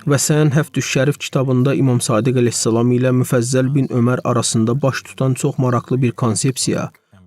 Və sən Həftüş Şərif kitabında İmam Sadiq əleyhissalam ilə Müfəzzəl bin Ömər arasında baş tutan çox maraqlı bir konsepsiya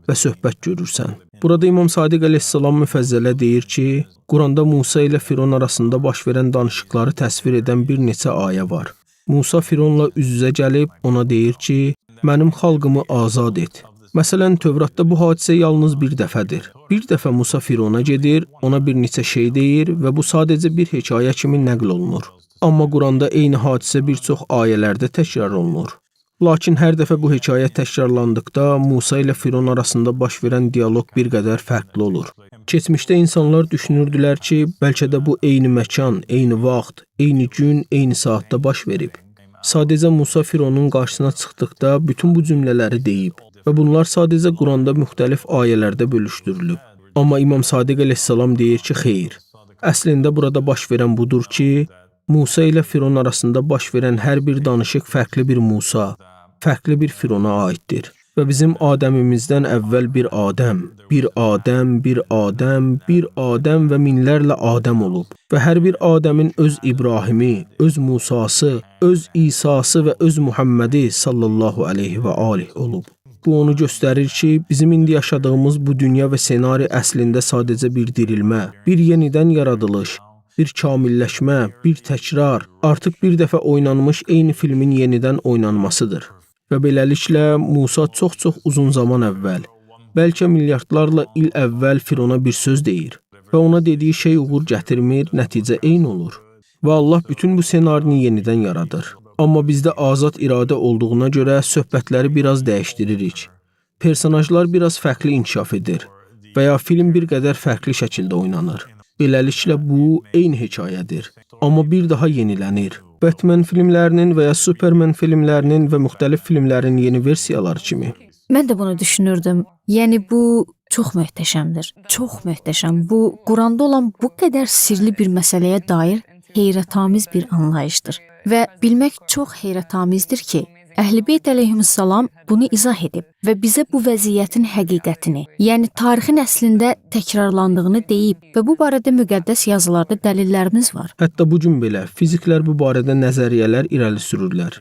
və söhbət görürsən. Burada İmam Sadiq əleyhissalam Müfəzzələ deyir ki, Quranda Musa ilə Firon arasında baş verən danışıqları təsvir edən bir neçə ayə var. Musa Fironla üz-üzə gəlib ona deyir ki, mənim xalqımı azad et. Məsələn, Tövratda bu hadisə yalnız bir dəfədir. Bir dəfə Musa Firona gedir, ona bir neçə şey deyir və bu sadəcə bir hekayə kimi nəql olunur. Amma Quranda eyni hadisə bir çox ayələrdə təkrar olunur. Lakin hər dəfə bu hekayə təkrarlandıqda Musa ilə Firon arasında baş verən dialoq bir qədər fərqli olur. Keçmişdə insanlar düşünürdülər ki, bəlkə də bu eyni məkan, eyni vaxt, eyni gün, eyni saatda baş verib. Sadəcə Musa Fironun qarşısına çıxdıqda bütün bu cümlələri deyib və bunlar sadəcə Quranda müxtəlif ayələrdə bölüşdürülüb. Amma İmam Sadiq əleyhissalam deyir ki, xeyr. Əslində burada baş verən budur ki, Musa ilə Firon arasında baş verən hər bir danışıq fərqli bir Musa, fərqli bir Firona aiddir. Və bizim Adəmimizdən əvvəl bir Adəm, bir Adəm, bir Adəm, bir Adəm və minlərlə Adəm olub. Və hər bir Adəmin öz İbrahimi, öz Musası, öz İsası və öz Muhammədi sallallahu aleyhi və aleyh olub. Bu onu göstərir ki, bizim indi yaşadığımız bu dünya və senari əslində sadəcə bir dirilmə, bir yenidən yaradılış, bir kamilləşmə, bir təkrar, artıq bir dəfə oynanmış eyni filmin yenidən oynanmasıdır. Və beləliklə Musa çox-çox uzun zaman əvvəl, bəlkə milyardlarla il əvvəl Firona bir söz deyir və ona dediyi şey uğur gətirmir, nəticə eyni olur. Və Allah bütün bu senarini yenidən yaradır. Amma bizdə azad iradə olduğuna görə söhbətləri biraz dəyişdiririk. Personajlar biraz fərqli inkişaf edir və ya film bir qədər fərqli şəkildə oynanır. Beləliklə bu eyni hekayədir, amma bir daha yenilənir. Batman filmlərinin və ya Superman filmlərinin və müxtəlif filmlərin yeni versiyaları kimi. Mən də bunu düşünürdüm. Yəni bu çox möhtəşəmdir. Çox möhtəşəm. Bu Quranda olan bu qədər sirli bir məsələyə dair heyrətamiz bir anlayışdır. Və bilmək çox heyrətamizdir ki, Əhl-i-Beyt əleyhissalam bunu izah edib və bizə bu vəziyyətin həqiqətini, yəni tarixin əslində təkrarlandığını deyib və bu barədə müqəddəs yazılarda dəlillərimiz var. Hətta bu gün belə fiziklər bu barədə nəzəriyyələr irəli sürürlər.